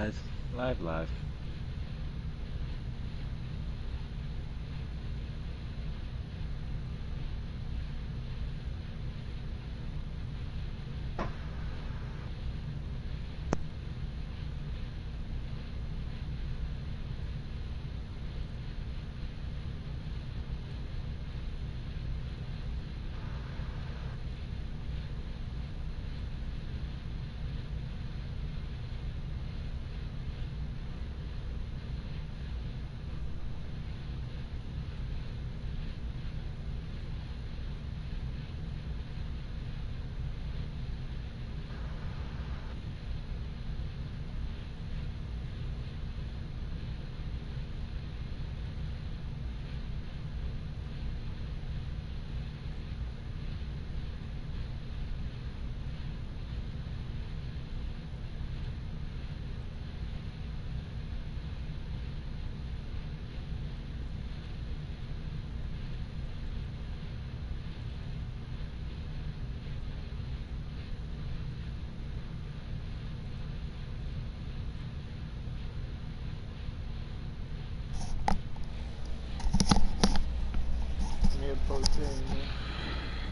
guys. Live.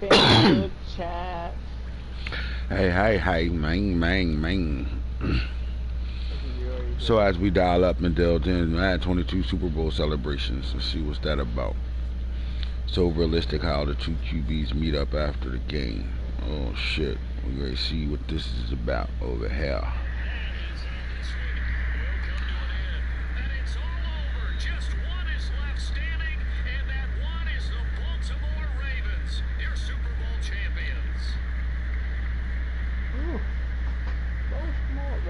Facebook chat. Hey, man. So as we dial up and delve in, Madden 22 Super Bowl celebrations, let's see what's that about. So realistic how the two QBs meet up after the game. Oh shit, we ready to see what this is about over here.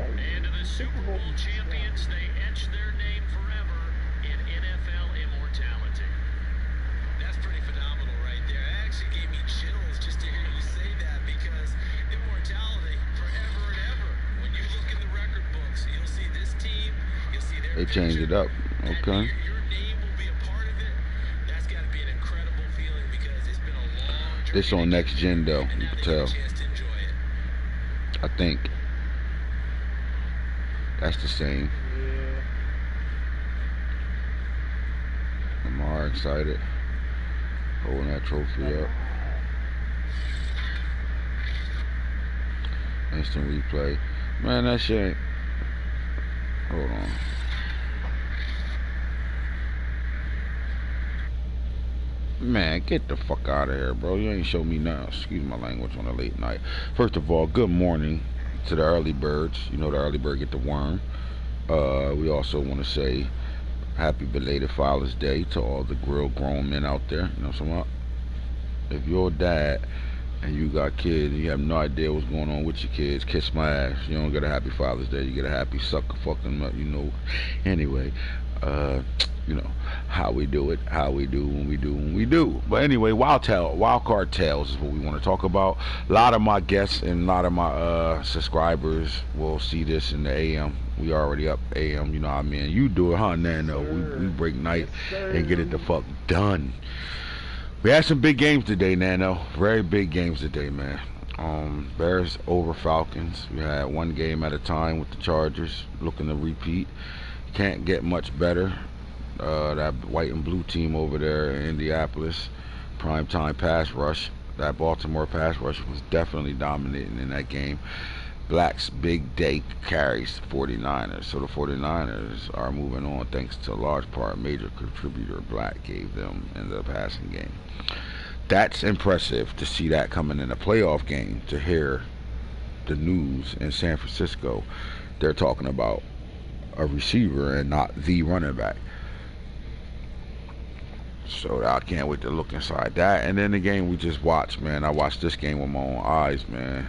And to the Super Bowl champions, they etch their name forever in NFL immortality. That's pretty phenomenal right there. It actually gave me chills just to hear you say that, because immortality forever and ever. When you look in the record books, you'll see this team, you'll see their They changed it up, okay. Your name will be a part of it. That's got to be an incredible feeling, because it's been a long journey. This on next gen though, you can tell. I think that's the same. Lamar excited, holding that trophy up. Instant replay. Man, that shit ain't. Hold on. Man, get the fuck out of here, bro. You ain't show me nothing. Excuse my language on a late night. First of all, good morning to the early birds. You know the early bird get the worm. We also want to say happy belated Father's Day to all the real grown men out there. You know what I'm saying? If you're a dad and you got kids and you have no idea what's going on with your kids, kiss my ass. You don't get a happy Father's Day. You get a happy sucker fucking, you know. Anyway, you know how we do it, how we do when we do. But anyway, Wildcard Tales is what we want to talk about. A lot of my guests and a lot of my subscribers will see this in the AM. We already up AM, you know what I mean. You do it, huh, Nano? We break night and get it the fuck done. We had some big games today, Nano. Very big games today, man. Bears over Falcons. We had one game at a time with the Chargers, looking to repeat. Can't get much better. That white and blue team over there in Indianapolis, primetime pass rush. That Baltimore pass rush was definitely dominating in that game. Black's big day carries 49ers. So the 49ers are moving on thanks to a large part major contributor Black gave them in the passing game. That's impressive to see that coming in a playoff game, to hear the news in San Francisco. They're talking about a receiver and not the running back. So I can't wait to look inside that. And then the game we just watched, man. I watched this game with my own eyes, man.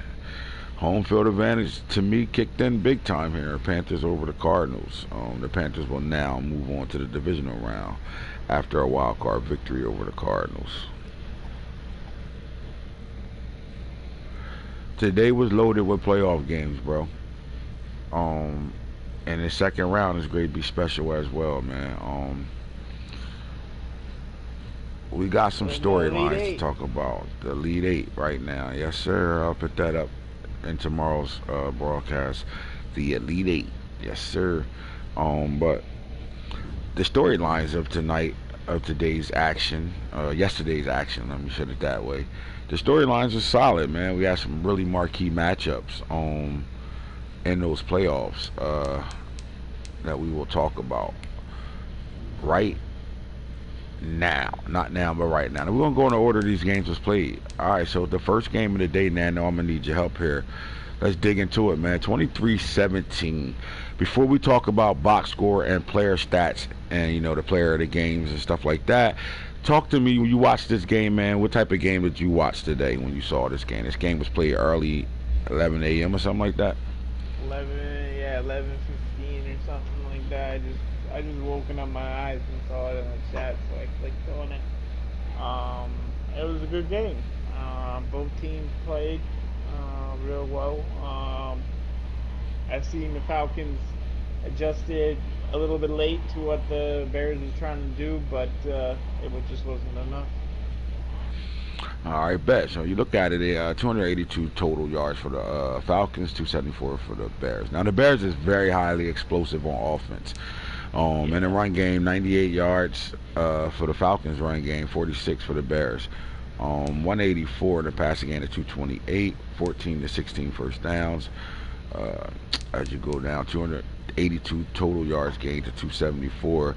Home field advantage to me kicked in big time here. Panthers over the Cardinals. The Panthers will now move on to the divisional round after a wild card victory over the Cardinals. Today was loaded with playoff games, bro. And the second round is going to be special as well, man. We got some storylines to talk about. The Elite Eight right now. Yes, sir. I'll put that up in tomorrow's broadcast. The Elite Eight. Yes, sir. But the storylines of tonight, of today's action, yesterday's action, let me put it that way. The storylines are solid, man. We had some really marquee matchups in those playoffs that we will talk about right now. Not now, but right now. We're going to go in the order these games was played. All right, so the first game of the day, Nano, I'm going to need your help here. Let's dig into it, man. 23-17. Before we talk about box score and player stats and, the player of the games and stuff like that, talk to me when you watched this game, man. What type of game did you watch today when you saw this game? This game was played early, 11 a.m. or something like that? 11:15 or something like that. I just woken up my eyes and saw it in the chat, so I clicked on it. It was a good game. Both teams played real well. I've seen the Falcons adjusted a little bit late to what the Bears was trying to do, but just wasn't enough. All right, bet. So you look at it, 282 total yards for the Falcons, 274 for the Bears. Now the Bears is very highly explosive on offense. In the run game, 98 yards for the Falcons run game, 46 for the Bears. 184 in the passing game to 228, 14 to 16 first downs. As you go down, 282 total yards gained to 274.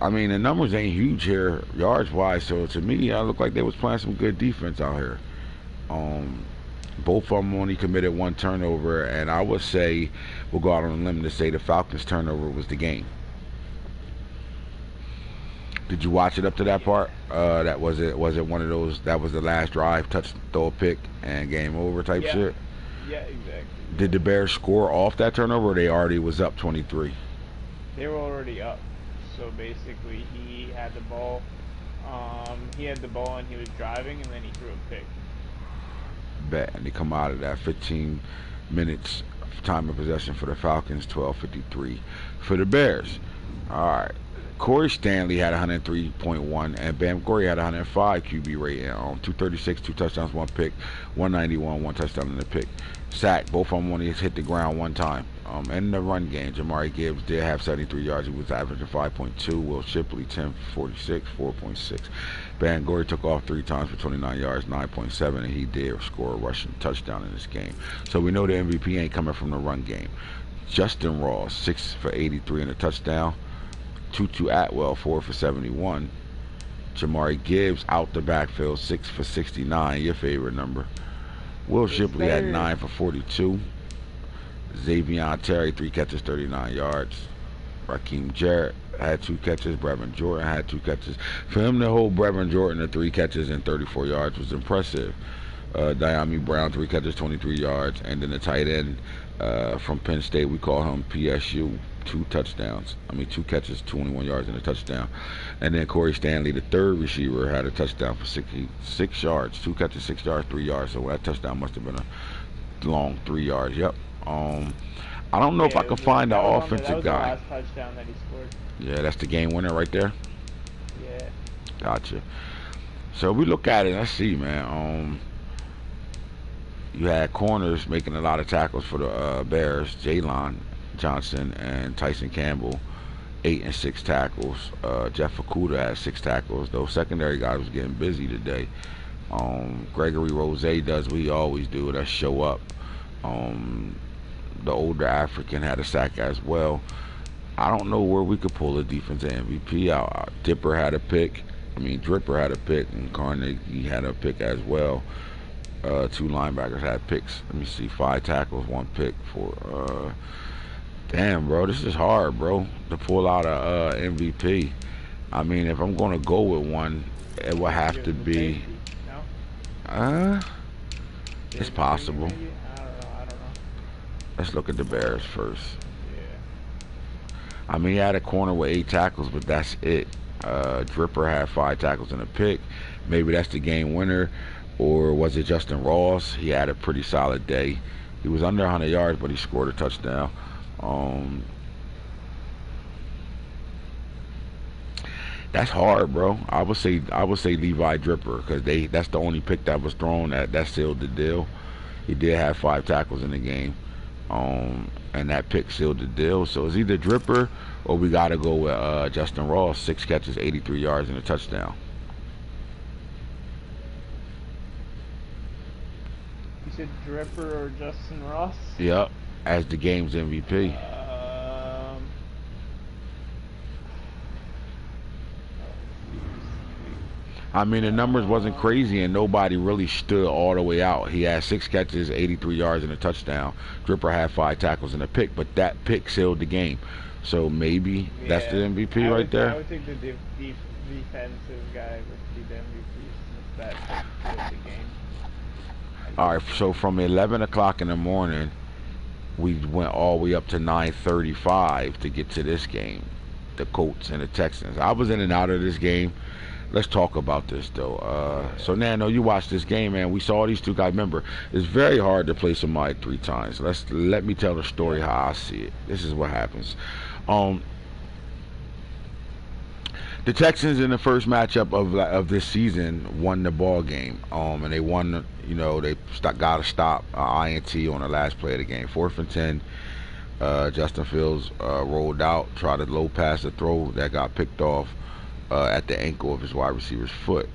I mean, the numbers ain't huge here, yards-wise, so to me, I look like they was playing some good defense out here. Both of them only committed one turnover, and I would say, we'll go out on a limb to say the Falcons' turnover was the game. Did you watch it up to that part? That was it. Was it one of those? That was the last drive, touch, throw a pick, and game over type shit. Yeah, exactly. Did the Bears score off that turnover, or they already was up 23? They were already up. So basically, he had the ball. And he was driving, and then he threw a pick. Bet, and they come out of that 15 minutes time of possession for the Falcons, 12:53 for the Bears. All right. Corey Stanley had 103.1, and Bam Gorey had 105 QB rating. 236, 2 touchdowns, 1 pick, 191, 1 touchdown in the pick. Sack, both of them only hit the ground one time. In the run game, Jamari Gibbs did have 73 yards. He was averaging 5.2. Will Shipley, 10 for 46, 4.6. Bam Gorey took off 3 times for 29 yards, 9.7, and he did score a rushing touchdown in this game. So we know the MVP ain't coming from the run game. Justin Ross, 6 for 83 and a touchdown. Tutu Atwell, 4 for 71. Jamari Gibbs out the backfield, 6 for 69, your favorite number. Will Shipley had 9 for 42. Xavier Terry, 3 catches, 39 yards. Raheem Jarrett had 2 catches. Brevin Jordan had 2 catches. For him to hold Brevin Jordan to 3 catches and 34 yards was impressive. Diami Brown, 3 catches, 23 yards. And then the tight end from Penn State, we call him PSU, 2 touchdowns. 2 catches, 21 yards and a touchdown. And then Corey Stanley, the third receiver, had a touchdown for 66 yards. 2 catches, 6 yards, 3 yards. So that touchdown must have been a long 3 yards. Yep. I don't know if I can find the offensive guy. That was the last touchdown that he scored. Yeah, that's the game winner right there. Yeah. Gotcha. So we look at it. Let's see, man. You had corners making a lot of tackles for the Bears. Jalen Johnson and Tyson Campbell, 8 and 6 tackles. Jeff Okudah had 6 tackles. Those secondary guys was getting busy today. Gregory Rose does what he always do. That's show up. The older African had a sack as well. I don't know where we could pull a defensive MVP out. Dripper had a pick, and Carnegie had a pick as well. 2 linebackers had picks. Let me see, 5 tackles, 1 pick for. Damn, bro, this is hard, bro, to pull out a MVP. If I'm gonna go with one, it will have to be. It's possible. I don't know. Let's look at the Bears first. Yeah. He had a corner with 8 tackles, but that's it. Dripper had 5 tackles and a pick. Maybe that's the game winner. Or was it Justin Ross? He had a pretty solid day. He was under 100 yards, but he scored a touchdown. That's hard, bro. I would say Levi Dripper, because that's the only pick that was thrown that sealed the deal. He did have 5 tackles in the game. And that pick sealed the deal. So it's either Dripper or we got to go with Justin Ross, 6 catches, 83 yards, and a touchdown. You said Dripper or Justin Ross? Yep, as the game's MVP. I mean, the numbers wasn't crazy, and nobody really stood all the way out. He had 6 catches, 83 yards, and a touchdown. Dripper had 5 tackles and a pick, but that pick sealed the game. So maybe that's the MVP right there. I would think the defensive guy would be the MVP since that sealed the game. All right, so from 11 o'clock in the morning, we went all the way up to 9:35 to get to this game, the Colts and the Texans. I was in and out of this game. Let's talk about this though. So Nano, you watched this game, man. We saw these two guys. Remember, it's very hard to play somebody 3 times. Let me tell the story how I see it. This is what happens. The Texans in the first matchup of this season won the ball game. And they won. You know, they got to stop INT on the last play of the game. 4th and 10. Justin Fields rolled out, tried a low pass, a throw that got picked off at the ankle of his wide receiver's foot.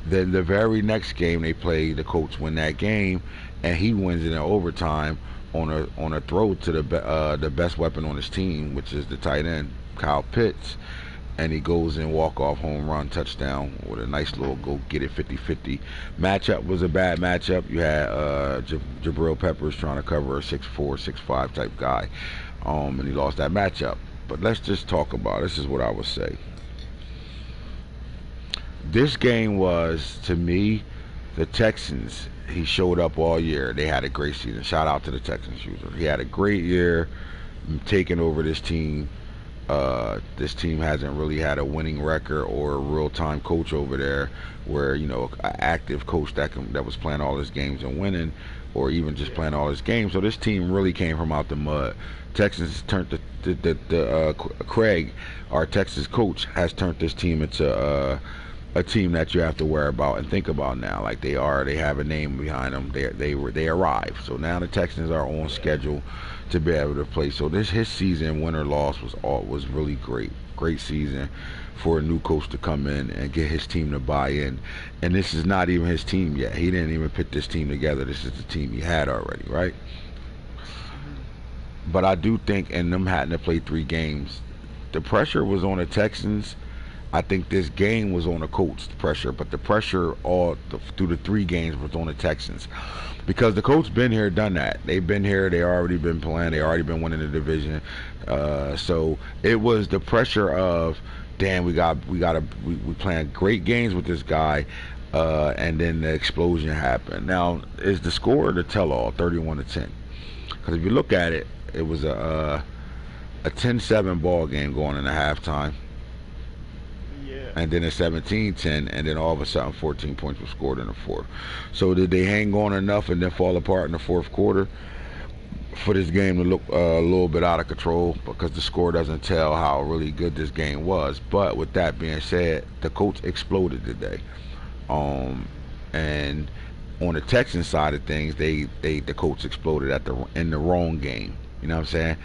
Then the very next game they play, the Colts win that game, and he wins it in overtime on a throw to the best weapon on his team, which is the tight end Kyle Pitts, and he goes in walk-off home run touchdown with a nice little go get it 50-50. Matchup was a bad matchup. You had Jabril Peppers trying to cover a 6'4", 6'5" type guy, and he lost that matchup. But let's just talk about it. This is what I would say. This game was, to me, the Texans. He showed up all year. They had a great season. Shout out to the Texans user. He had a great year taking over this team. This team hasn't really had a winning record or a real-time coach over there where, you know, an active coach that was playing all his games and winning, or even just playing all his games. So this team really came from out the mud. Texans turned Craig, our Texas coach, has turned this team into a team that you have to worry about and think about now. Like they have a name behind them. They arrived. So now the Texans are on schedule to be able to play. So his season, win or loss, was really great season for a new coach to come in and get his team to buy in. And this is not even his team yet. He didn't even put this team together. This is the team he had already, right? But I do think in them having to play 3 games, the pressure was on the Texans. I think this game was on the Colts, the pressure, but the pressure through the 3 games was on the Texans, because the Colts been here, done that. They've been here. They already been playing. They already been winning the division. So it was the pressure of, damn, we playing great games with this guy, and then the explosion happened. Now, is the score the tell-all, 31-10? Because if you look at it, it was a 10-7 ball game going into halftime. And then a 17-10, and then all of a sudden 14 points were scored in the 4th. So did they hang on enough and then fall apart in the 4th quarter for this game to look a little bit out of control? Because the score doesn't tell how really good this game was. But with that being said, the Colts exploded today. And on the Texans side of things, the Colts exploded in the wrong game. You know what I'm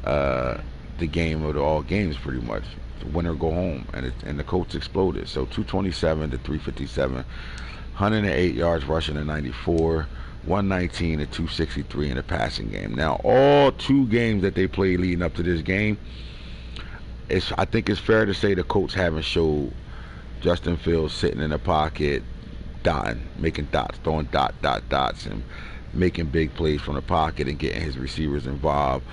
saying? The game of all games, pretty much. Win or go home, and the Colts exploded. So 227 to 357, 108 yards rushing to 94, 119 to 263 in the passing game. Now, all 2 games that they played leading up to this game, I think it's fair to say the Colts haven't showed Justin Fields sitting in the pocket, making dots, throwing dots, and making big plays from the pocket and getting his receivers involved.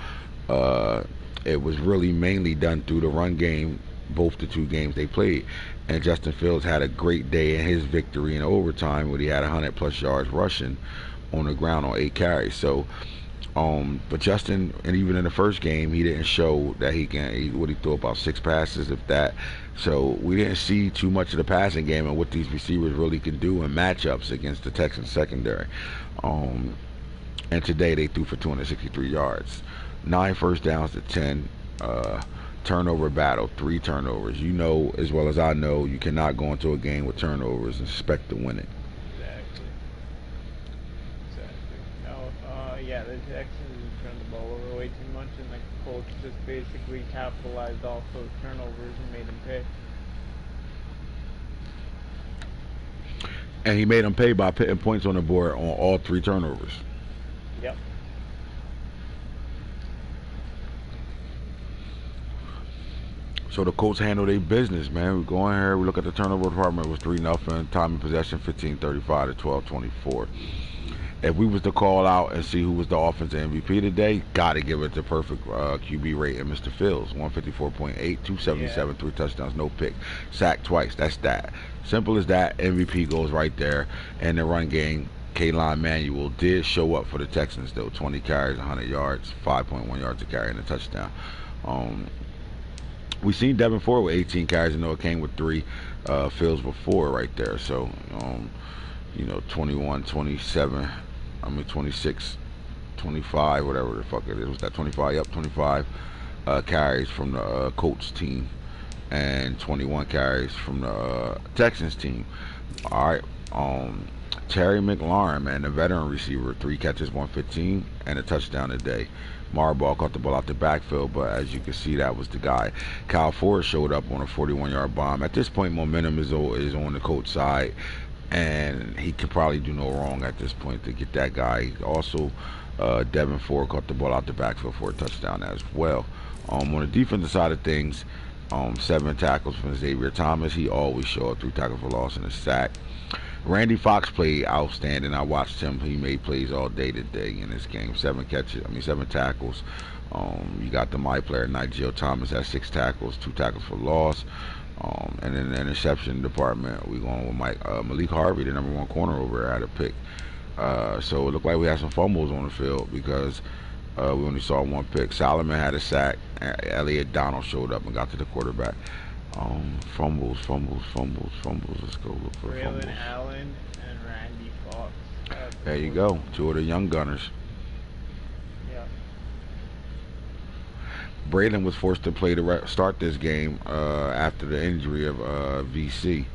It was really mainly done through the run game, both the 2 games they played. And Justin Fields had a great day in his victory in overtime, where he had 100+ yards rushing on the ground on 8 carries. So, but Justin, and even in the first game, he didn't show that he threw about 6 passes, if that. So we didn't see too much of the passing game and what these receivers really can do in matchups against the Texans secondary. And today they threw for 263 yards. 9 first downs to 10, turnover battle, 3 turnovers. You know as well as I know, you cannot go into a game with turnovers and expect to win it. Exactly. No, Yeah, the Texans turned the ball over way too much, and the Colts just basically capitalized off those turnovers and made them pay. And he made them pay by putting points on the board on all 3 turnovers. Yep. So the Colts handle their business, man. We go in here, we look at the turnover department. It was 3-0. Time of possession 15-35 to 12-24. If we was to call out and see who was the offensive MVP today, gotta give it the perfect QB rating, Mr. Fields. 154.8, 277, 3 touchdowns, no pick. Sacked twice. That's that. Simple as that. MVP goes right there. And the run game, Kaylan Manuel did show up for the Texans, though. 20 carries, 100 yards, 5.1 yards a carry, and a touchdown. We seen Devin Ford with 18 carries. I know it came with 3. Fields with 4 right there. So, 21, 27. 26, 25, whatever the fuck it is. Was that 25? Yep, 25 carries from the Colts team and 21 carries from the Texans team. All right. Terry McLaurin, man, the veteran receiver, 3 catches, 115, and a touchdown today. Marbaugh caught the ball out the backfield, but as you can see, that was the guy. Kyle Ford showed up on a 41-yard bomb. At this point, momentum is on the Colts side, and he can probably do no wrong at this point to get that guy. Also, Devin Ford caught the ball out the backfield for a touchdown as well. On the defensive side of things, 7 tackles from Xavier Thomas. He always showed up, 3 tackles for loss and a sack. Randy Fox played outstanding. I watched him. He made plays all day today in this game. 7 tackles. You got the my player, Nigel Thomas, had 6 tackles, 2 tackles for loss. And in the interception department, we going with Malik Harvey, the number 1 corner over there, had a pick. So it looked like we had some fumbles on the field because we only saw 1 pick. Solomon had a sack. Elliott Donald showed up and got to the quarterback. Fumbles. Let's go look for fumbles. Braylon Allen and Randy Fox. There you go. 2 of the young gunners. Yeah. Braylon was forced to play start this game after the injury of VC.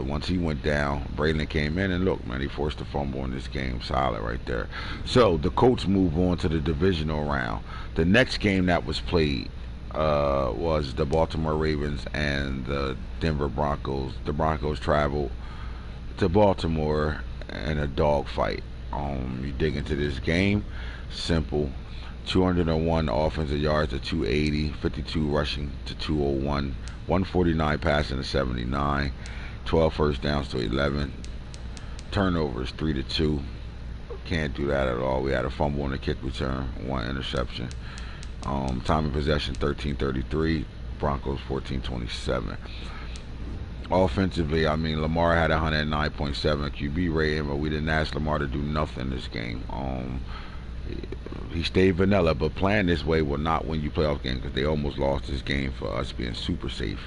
Once he went down, Braylon came in, and look, man, he forced a fumble in this game. Solid right there. So the Colts move on to the divisional round. The next game that was played was the Baltimore Ravens and the Denver Broncos. The Broncos traveled to Baltimore in a dogfight. You dig into this game, simple. 201 offensive yards to 280, 52 rushing to 201, 149 passing to 79, 12 first downs to 11, turnovers 3-2. Can't do that at all. We had a fumble and a kick return, 1 interception. Time of possession 13-33, Broncos 14-27. Offensively, I mean, Lamar had 109.7 QB rating, but we didn't ask Lamar to do nothing this game. He stayed vanilla, but playing this way will not win you playoff games because they almost lost this game for us being super safe.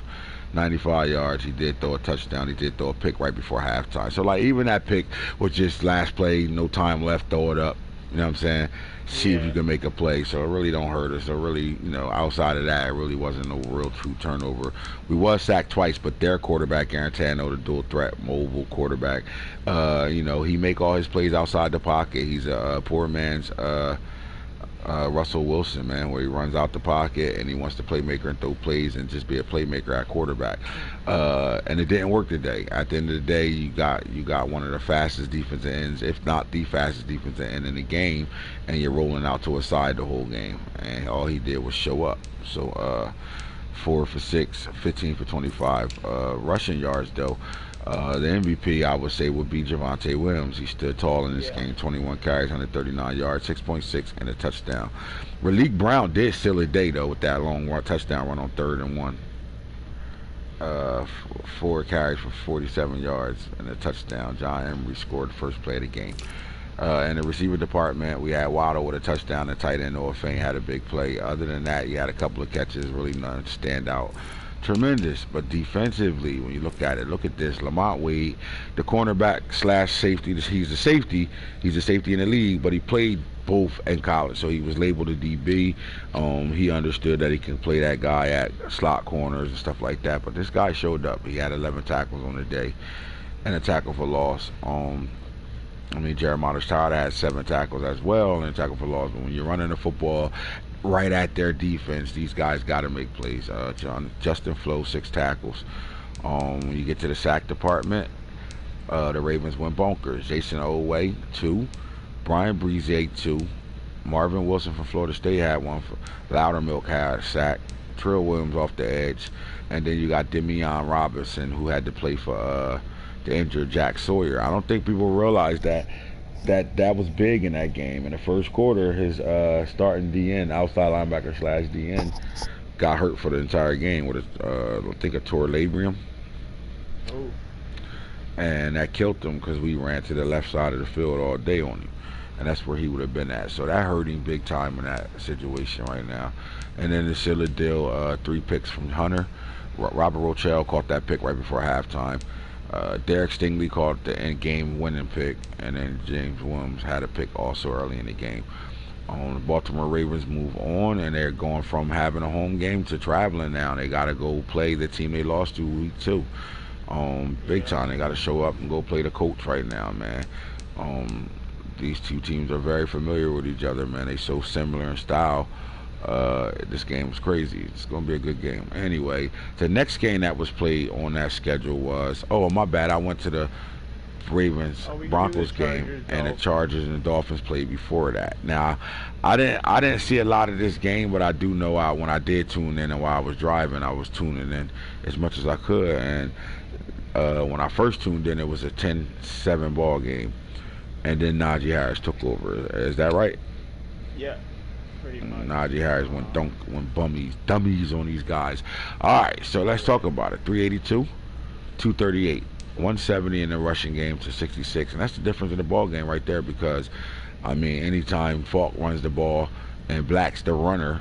95 yards. He did throw a touchdown. He did throw a pick right before halftime. So, like, even that pick was just last play, no time left, throw it up. You know what I'm saying? See if you can make a play. So it really don't hurt us. So really, outside of that, it really wasn't no real true turnover. We was sacked twice, but their quarterback, Garantano, the dual threat, mobile quarterback, he make all his plays outside the pocket. He's a poor man's Russell Wilson, man, where he runs out the pocket and he wants to playmaker and throw plays and just be a playmaker at quarterback. And it didn't work today. At the end of the day, you got one of the fastest defensive ends, if not the fastest defensive end in the game, and you're rolling out to a side the whole game. And all he did was show up. So 4 for 6, 15 for 25 rushing yards though. The MVP, I would say, would be Javonte Williams. He stood tall in this game, 21 carries, 139 yards, 6.6, and a touchdown. Raleek Brown did seal a day, though, with that long touchdown run on 3rd and 1. 4 carries for 47 yards and a touchdown. John Emery scored the first play of the game. In the receiver department, we had Waddle with a touchdown. The tight end, Noah Fane, had a big play. Other than that, you had a couple of catches, really none stand out. Tremendous, but defensively, when you look at it, look at this. Lamont Wade, the cornerback / safety. He's a safety. He's a safety in the league, but he played both in college, so he was labeled a DB. He understood that he can play that guy at slot corners and stuff like that. But this guy showed up. He had 11 tackles on the day and a tackle for loss. I mean, Jeremiah Stada had 7 tackles as well and tackle for loss. But when you're running the football right at their defense, these guys got to make plays. Justin Flo, 6 tackles. When you get to the sack department, the Ravens went bonkers. Jason Oweh, 2. Brian Breeze, 2. Marvin Wilson from Florida State had 1. Loudermilk had a sack. Trill Williams off the edge. And then you got Demian Robinson, who had to play for the injured Jack Sawyer. I don't think people realize that was big in that game. In the first quarter, his starting DN, outside linebacker / DN, got hurt for the entire game with I think a torn labrum. Oh. And that killed him because we ran to the left side of the field all day on him. And that's where he would have been at. So that hurt him big time in that situation right now. And then the Silla deal, 3 picks from Hunter. Robert Rochelle caught that pick right before halftime. Derek Stingley caught the end game winning pick. And then James Williams had a pick also early in the game. The Baltimore Ravens move on, and they're going from having a home game to traveling now. They got to go play the team they lost to week 2. Big time. They got to show up and go play the Colts right now, man. These two teams are very familiar with each other, man. They so similar in style. This game was crazy. It's going to be a good game. Anyway, the next game that was played on that schedule was, my bad, I went to the Ravens-Broncos game, and the Chargers and the Dolphins played before that. Now, I didn't see a lot of this game, but I do know when I did tune in and while I was driving, I was tuning in as much as I could. And when I first tuned in, it was a 10-7 ball game. And then Najee Harris took over. Is that right? Yeah, pretty much. Najee Harris went dummies on these guys. All right, so let's talk about it. 382, 238, 170 in the rushing game to 66, and that's the difference in the ball game right there. Because, I mean, anytime Falk runs the ball and Black's the runner,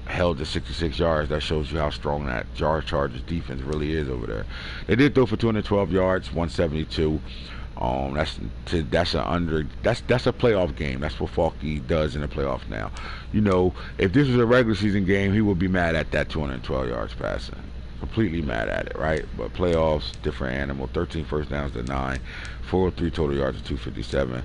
held to 66 yards, that shows you how strong that Chargers defense really is over there. They did throw for 212 yards, 172. That's a playoff game. That's what Falky does in the playoff now. You know, if this was a regular season game, he would be mad at that 212 yards passing. Completely mad at it, right? But playoffs, different animal. 13 first downs to 9, 403 total yards to 257.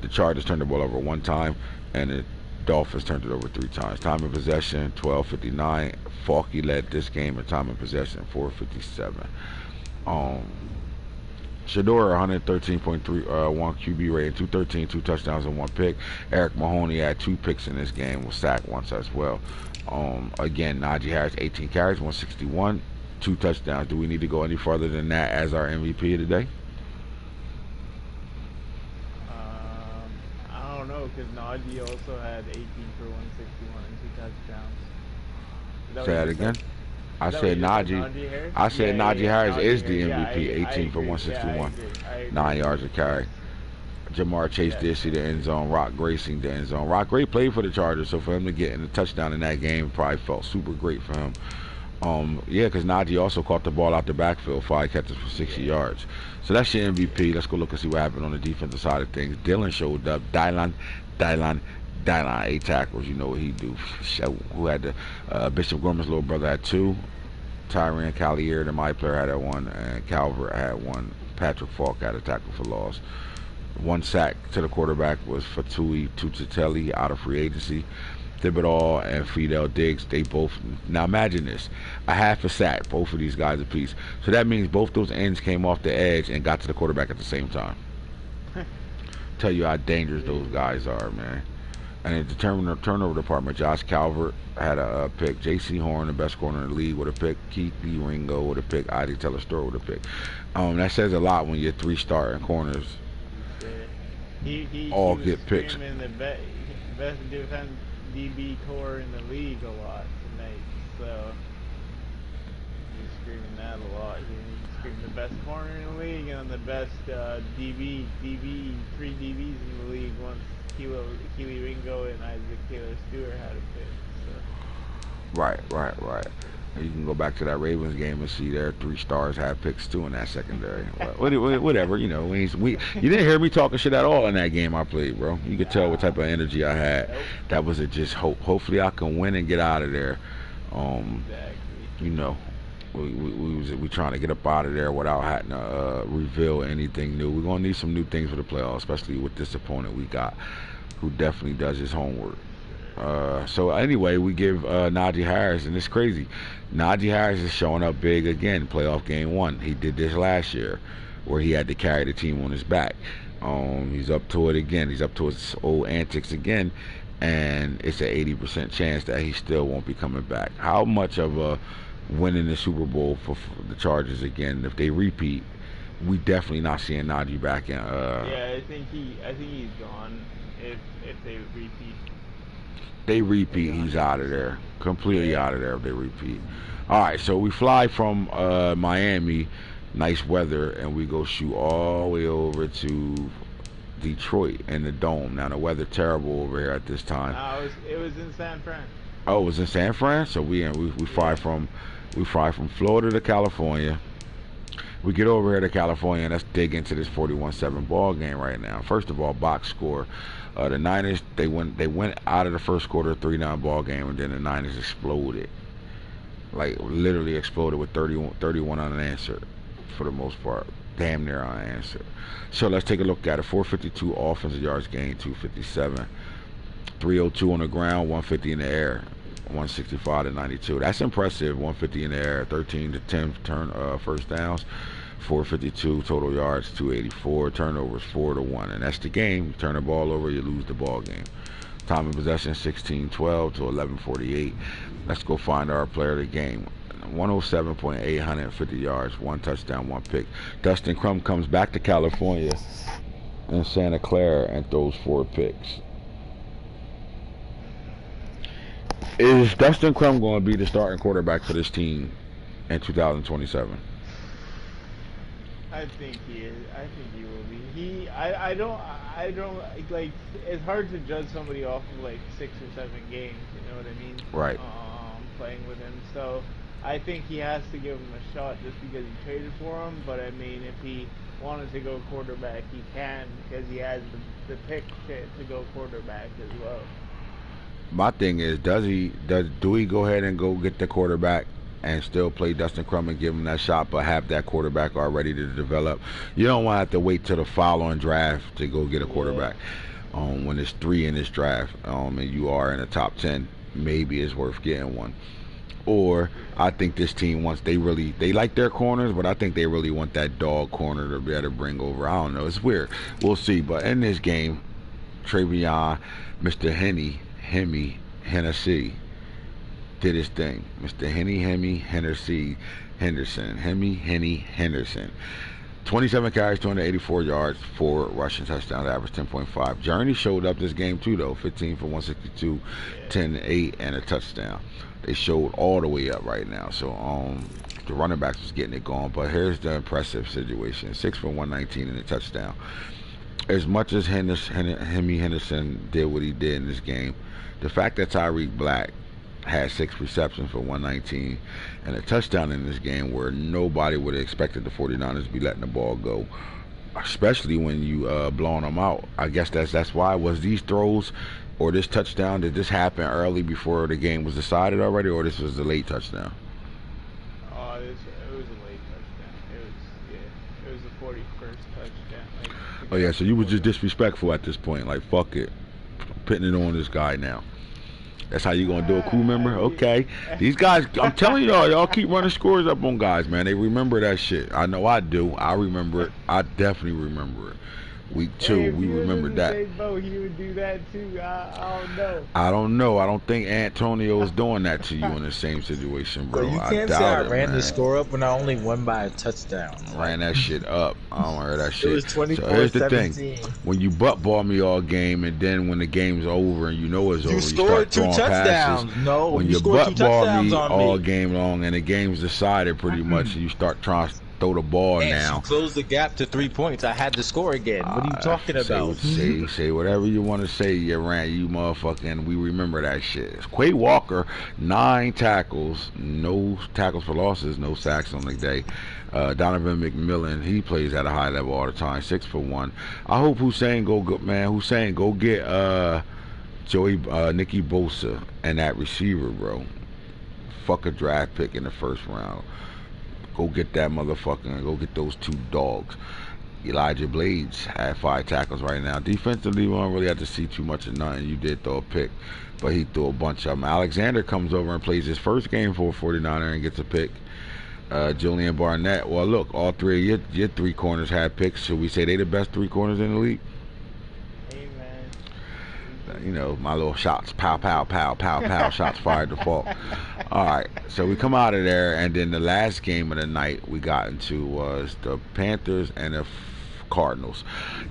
The Chargers turned the ball over 1 time, and the Dolphins turned it over 3 times. Time of possession, 12:59. Falky led this game in time of possession, 4:57. Shador, 113.1 QB rating, 213, 2 touchdowns and 1 pick. Eric Mahoney had 2 picks in this game, was sacked once as well. Again, Najee Harris, 18 carries, 161, 2 touchdowns. Do we need to go any further than that as our MVP today? I don't know, because Najee also had 18 for 161 and 2 touchdowns. Say that again? I said Najee. I said Najee Harris is the MVP. 18 for 161, 9 yards a carry. Jamar Chase did see the end zone. Rock Gray seen the end zone. Rock Gray played for the Chargers, so for him to get in a touchdown in that game probably felt super great for him. Because Najee also caught the ball out the backfield, 5 catches for 60 yards. So that's your MVP. Let's go look and see what happened on the defensive side of things. Dylan showed up. Dylan, 8 tackles. You know what he do. Who had the Bishop Gorman's little brother had 2. Tyrion Collier, the my player, had 1, and Calvert had 1. Patrick Falk had a tackle for loss. 1 sack to the quarterback was for Tui Tucitelli out of free agency. Thibodeau and Fidel Diggs, they both, now imagine this, a half a sack, both of these guys apiece. So that means both those ends came off the edge and got to the quarterback at the same time. Tell you how dangerous those guys are, man. And in the turnover department, Josh Calvert had a pick. J.C. Horn, the best corner in the league, with a pick. Keith Lee Ringo with a pick. Ida Taylor-Store with a pick. That says a lot when you're 3 starting corners all get picks. The best defense DB core in the league a lot tonight. So he's screaming that a lot. He's screaming the best corner in the league and the best DB, 3 DBs in the league once Keely Ringo and Isaac Taylor-Stewart had a pick. So. Right. You can go back to that Ravens game and see their 3 stars had picks too in that secondary. Whatever, you know. You didn't hear me talking shit at all in that game I played, bro. You could tell what type of energy I had. Nope. That was just hope. Hopefully I can win and get out of there. Exactly. You know. We trying to get up out of there without having to reveal anything new. We're gonna need some new things for the playoffs, especially with this opponent we got, who definitely does his homework. So anyway, we give Najee Harris, and it's crazy. Najee Harris is showing up big again. Playoff game 1. He did this last year, where he had to carry the team on his back. He's up to it again. He's up to his old antics again, and it's an 80% chance that he still won't be coming back. How much of a winning the Super Bowl for the Chargers again? If they repeat, we definitely not seeing Najee back in. Yeah, I think he's gone if they repeat. They repeat, he's out of there. Completely out of there if they repeat. Alright, so we fly from Miami, nice weather, and we go shoot all the way over to Detroit in the Dome. Now the weather terrible over here at this time. It was in San Fran. Oh, it was in San Fran? So we fly from Florida to California. We get over here to California, and let's dig into this 41-7 ball game right now. First of all, box score. The Niners, they went out of the first quarter 3-9 ball game, and then the Niners exploded. Like, literally exploded with 31 unanswered for the most part. Damn near unanswered. So let's take a look at it. 452 offensive yards gained, 257. 302 on the ground, 150 in the air. 165 to 92. That's impressive. 150 in the air, 13 to 10 first downs, 452 total yards, 284 turnovers, 4 to 1, and that's the game. You turn the ball over, you lose the ball game. Time of possession 16-12 to 11:48. Let's go find our player of the game. 107.8, 150 yards, 1 touchdown, 1 pick. Dustin Crum comes back to California in Santa Clara and throws 4 picks. Is Dustin Crum going to be the starting quarterback for this team in 2027? I think he is. I think he will be. I don't like. It's hard to judge somebody off of like 6 or 7 games. You know what I mean? Right. Playing with him, so I think he has to give him a shot just because he traded for him. But I mean, if he wanted to go quarterback, he can because he has the pick to go quarterback as well. My thing is, do we go ahead and go get the quarterback and still play Dustin Crum and give him that shot, but have that quarterback already to develop? You don't want to have to wait till the following draft to go get a quarterback. When there's 3 in this draft, and you are in the top 10, maybe it's worth getting one. Or I think this team wants, they like their corners, but I think they really want that dog corner to be able to bring over. I don't know. It's weird. We'll see. But in this game, Travion, Mr. Hennessy did his thing. Mr. Henderson. 27 carries, 284 yards, 4 rushing touchdowns, average 10.5. Journey showed up this game too, though. 15 for 162, 10-8, and a touchdown. They showed all the way up right now. So the running backs was getting it going. But here's the impressive situation: 6 for 119 and a touchdown. As much as Henderson did what he did in this game, the fact that Tyreek Black had 6 receptions for 119 and a touchdown in this game, where nobody would have expected the 49ers to be letting the ball go, especially when you blowing them out. I guess that's why. Was these throws or this touchdown, did this happen early before the game was decided already, or this was a late touchdown? It was a late touchdown. It was the 41st touchdown. Oh yeah, so you was just disrespectful at this point. Like, fuck it, putting it on this guy now. That's how you gonna do a crew member? Okay. These guys, I'm telling y'all keep running scores up on guys, man. They remember that shit. I know I do. I remember it. I definitely remember it. Week 2, we remember that. He would do that too. I don't know. I don't know. I don't think Antonio's doing that to you in the same situation, bro. So you can't say I ran the score up when I only won by a touchdown. Ran that shit up. I don't hear that shit. It was 24-17. So here's the thing: when you butt ball me all game, and then when the game's over and you know it's over, you start throwing passes. No, when you butt ball me all game long and the game's decided pretty much, and you start trying to throw the ball now. You closed the gap to 3 points. I had to score again. What are you talking about? Say whatever you want to say, you motherfucking. We remember that shit. Quay Walker, 9 tackles, no tackles for losses, no sacks on the day. Donovan McMillan, he plays at a high level all the time, 6 for 1. I hope Hussein go get Nicky Bosa and that receiver, bro. Fuck a draft pick in the first round. Go get that motherfucker and go get those 2 dogs. Elijah Blades had 5 tackles right now. Defensively, we don't really have to see too much of nothing. You did throw a pick, but he threw a bunch of them. Alexander comes over and plays his first game for a 49er and gets a pick. Julian Barnett. Well, look, all 3 of your 3 corners had picks. Should we say they the best 3 corners in the league? Amen. You know, my little shots, pow, pow, pow, pow, pow, shots fired to fall. All right, so we come out of there, and then the last game of the night we got into was the Panthers and the Cardinals.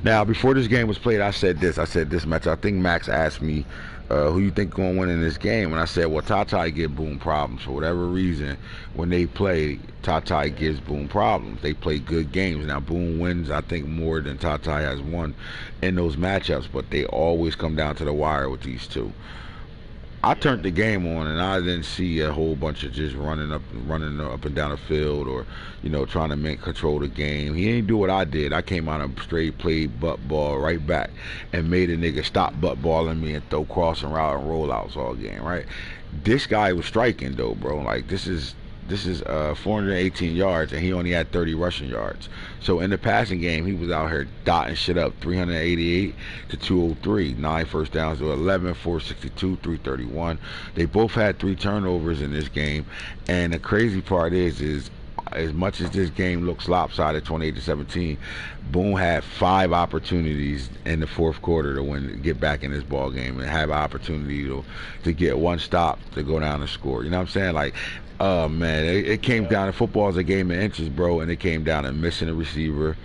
Now, before this game was played, I said this match. I think Max asked me, who you think going to win in this game? And I said, well, Tata get Boone problems. For whatever reason, when they play, Tata gives Boone problems. They play good games. Now, Boone wins, I think, more than Tata has won in those matchups, but they always come down to the wire with these two. I turned the game on and I didn't see a whole bunch of just running up and down the field, or, you know, trying to control the game. He didn't do what I did. I came out and straight played butt ball right back and made a nigga stop butt balling me and throw crossing route and rollouts all game, right? This guy was striking though, bro. Like this is 418 yards, and he only had 30 rushing yards. So in the passing game, he was out here dotting shit up. 388 to 203, 9 first downs to 11, 462, 331. They both had 3 turnovers in this game, and the crazy part is as much as this game looks lopsided, 28-17, Boone had 5 opportunities in the fourth quarter to get back in this ball game and have an opportunity to get 1 stop to go down and score. You know what I'm saying? Like, oh man, it came down to football is a game of inches, bro, and it came down to missing a receiver.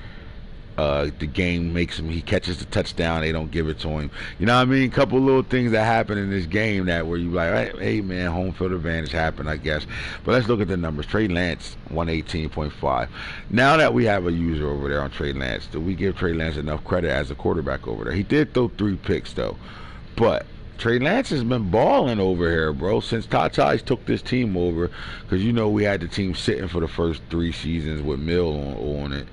The game makes him, he catches the touchdown, they don't give it to him. You know what I mean? Couple little things that happen in this game that where you like, hey man, home field advantage happened, I guess. But let's look at the numbers. Trey Lance, 118.5. Now that we have a user over there on Trey Lance, do we give Trey Lance enough credit as a quarterback over there? He did throw 3 picks though, but Trey Lance has been balling over here, bro, since Tata's took this team over. Because, you know, we had the team sitting for the first 3 seasons with Mill on it.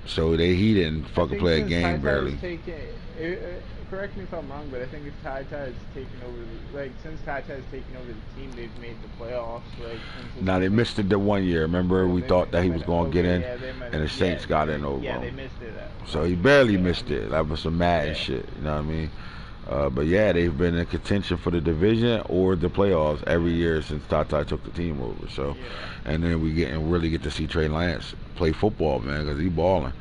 So he didn't fucking play a game barely. Correct me if I'm wrong, but I think if Tata has taken over, since Tata has taken over the team, they've made the playoffs. Now they missed it the 1 year. Remember, we thought that he was going to get in, and the Saints got in over him. Yeah, they missed it. So he barely missed it. That was some Madden shit, you know what I mean? But yeah, they've been in contention for the division or the playoffs every year since Tata took the team over. So, and then we really get to see Trey Lance play football, man, because he balling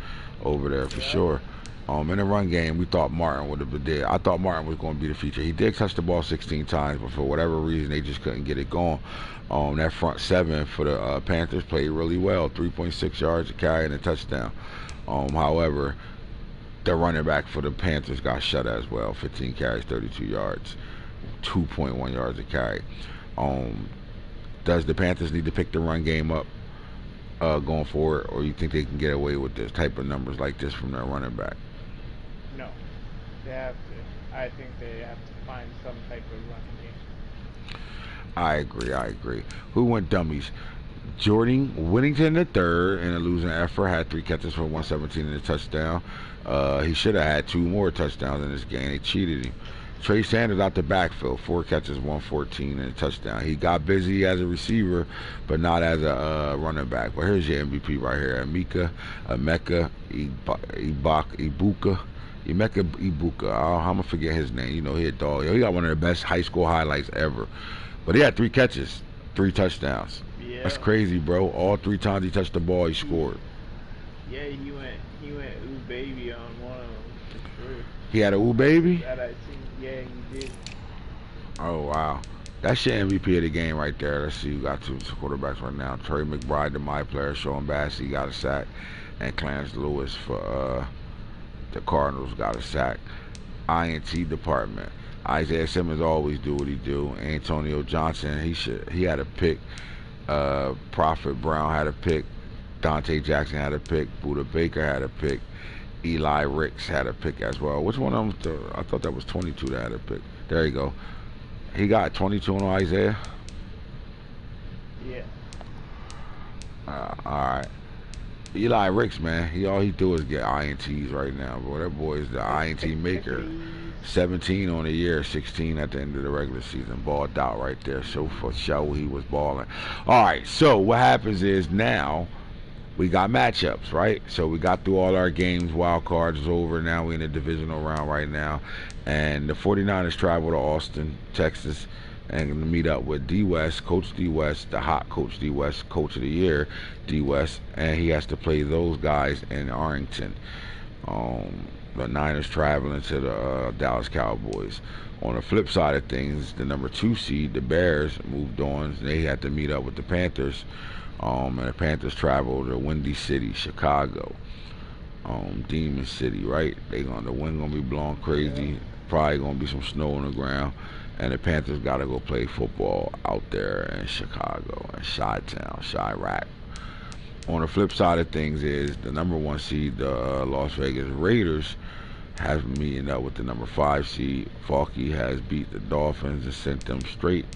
over there for sure. In the run game, we thought Martin would have been there. I thought Martin was going to be the feature. He did touch the ball 16 times, but for whatever reason, they just couldn't get it going. That front 7 for the Panthers played really well, 3.6 yards a carry and a touchdown. However, the running back for the Panthers got shut as well. 15 carries, 32 yards, 2.1 yards a carry. Does the Panthers need to pick the run game up going forward, or you think they can get away with this type of numbers like this from their running back? No, they have to. I think they have to find some type of running game. I agree. Who went dummies? Jordan Whittington III in a losing effort had 3 catches for 117 and a touchdown. He should have had 2 more touchdowns in this game. They cheated him. Trey Sanders out the backfield, 4 catches, 114 and a touchdown. He got busy as a receiver, but not as a running back. But here's your MVP right here: Emeka Ibuka. I'm gonna forget his name. You know, he a dog. He got one of the best high school highlights ever. But he had 3 catches, 3 touchdowns. Yeah. That's crazy, bro. All 3 times he touched the ball, he scored. Yeah, he went ooh baby on one of them for sure. He had a ooh baby? That I seen. Yeah, he did. Oh wow. That's your MVP of the game right there. Let's see, we got 2 quarterbacks right now. Trey McBride, the my player, Sean Bassey got a sack, and Clarence Lewis for the Cardinals got a sack. INT department. Isaiah Simmons always do what he do. Antonio Johnson, he had a pick. Prophet Brown had a pick. Dante Jackson had a pick. Buda Baker had a pick. Eli Ricks had a pick as well. Which one of them? I thought that was 22 that had a pick. There you go. He got 22 on Isaiah. Yeah. All right. Eli Ricks, man. All he do is get INTs right now, bro. That boy is the INT maker. 17 on the year, 16 at the end of the regular season. Balled out right there. So for sure he was balling. All right, so what happens is now we got matchups, right? So we got through all our games. Wild card is over. Now we're in the divisional round right now. And the 49ers travel to Austin, Texas, and gonna meet up with D West, Coach D West, the hot Coach D West, Coach of the Year, D West, and he has to play those guys in Arlington. The Niners traveling to the Dallas Cowboys. On the flip side of things, the number 2 seed, the Bears, moved on. They had to meet up with the Panthers. And the Panthers travel to Windy City, Chicago, Demon City, right? The wind gonna be blowing crazy. Probably gonna be some snow on the ground, and the Panthers gotta go play football out there in Chicago, in Chi-Town, Chirac. On the flip side of things is the number 1 seed, the Las Vegas Raiders, has been meeting up with the number 5 seed. Falky has beat the Dolphins and sent them straight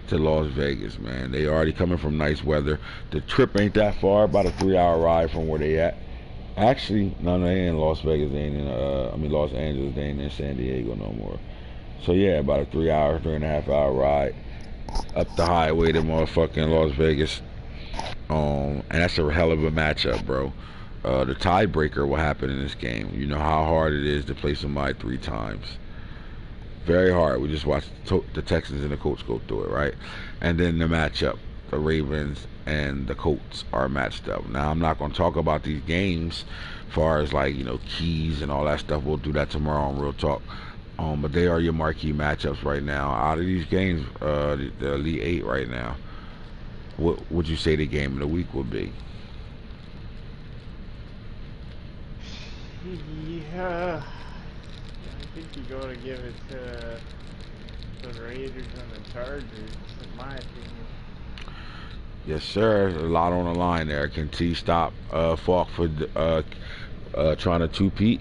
to Las Vegas, man. They already coming from nice weather. The trip ain't that far, about a 3-hour ride from where they at. Actually, no, they ain't in Las Vegas. They ain't in, Los Angeles. They ain't in San Diego no more. So yeah, about a 3-hour, 3.5-hour ride up the highway to motherfucking Las Vegas. And that's a hell of a matchup, bro. The tiebreaker will happen in this game. You know how hard it is to play somebody 3 times. Very hard. We just watched the Texans and the Colts go through it, right? And then the matchup, the Ravens and the Colts are matched up. Now, I'm not going to talk about these games as far as, like, keys and all that stuff. We'll do that tomorrow on Real Talk. But they are your marquee matchups right now. Out of these games, the Elite 8 right now, what would you say the game of the week would be? Yeah, I think you got to give it to the Raiders and the Chargers, in my opinion. Yes, sir. A lot on the line there. Can T stop Falk for trying to two-peat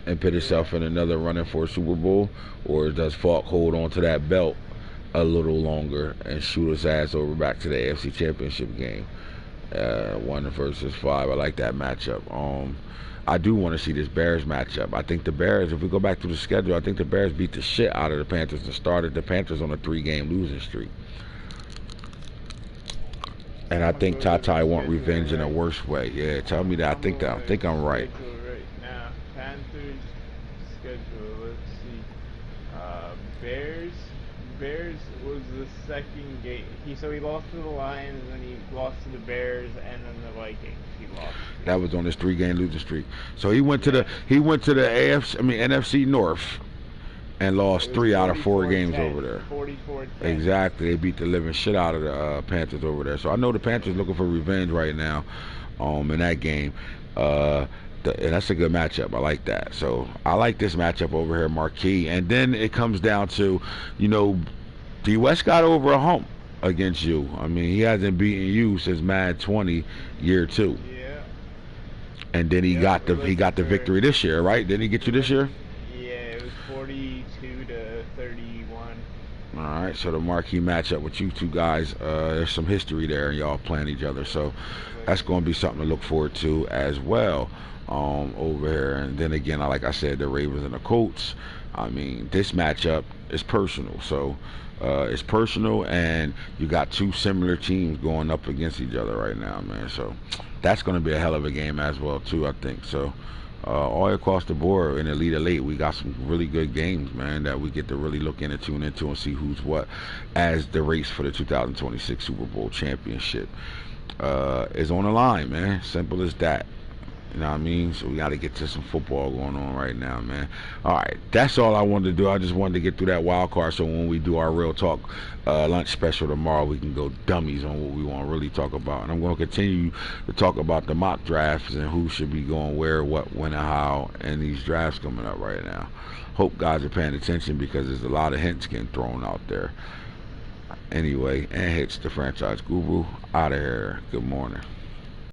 and put himself in another running for a Super Bowl? Or does Falk hold on to that belt a little longer and shoot his ass over back to the AFC Championship game? 1 versus 5. I like that matchup. I do want to see this Bears matchup. I think the Bears, if we go back to the schedule, I think the Bears beat the shit out of the Panthers and started the Panthers on a 3-game losing streak. And I think Tata want revenge in a worse way. Yeah, tell me that. I think I'm right. Right now, Panthers schedule. Let's see. Bears was the second game. He lost to the Lions, and he lost to the Bears, and then the Vikings. He lost. That was on his 3-game losing streak. So he went to the NFC North and lost 3 out of 4 games over there. 44-10. Exactly. They beat the living shit out of the Panthers over there. So I know the Panthers looking for revenge right now in that game. And that's a good matchup. I like that. So I like this matchup over here, marquee. And then it comes down to, D West got over a hump against you. I mean, he hasn't beaten you since Madden 20, year 2. Yeah. And then he got the victory this year, right? Didn't he get you this year? Yeah, it was 42-31. All right, so the marquee matchup with you two guys, there's some history there, and y'all playing each other. So that's going to be something to look forward to as well over here. And then again, like I said, the Ravens and the Colts. I mean, this matchup is personal. So it's personal, and you got 2 similar teams going up against each other right now, man. So that's going to be a hell of a game as well, too, I think. So all across the board in Elite 8, we got some really good games, man, that we get to really look in and tune into and see who's what as the race for the 2026 Super Bowl championship is on the line, man. Simple as that. You know what I mean? So we got to get to some football going on right now, man. All right, that's all I wanted to do. I just wanted to get through that wild card so when we do our Real Talk lunch special tomorrow, we can go dummies on what we want to really talk about. And I'm going to continue to talk about the mock drafts and who should be going where, what, when, and how, and these drafts coming up right now. Hope guys are paying attention because there's a lot of hints getting thrown out there. Anyway, AntHits, the franchise guru, out of here. Good morning.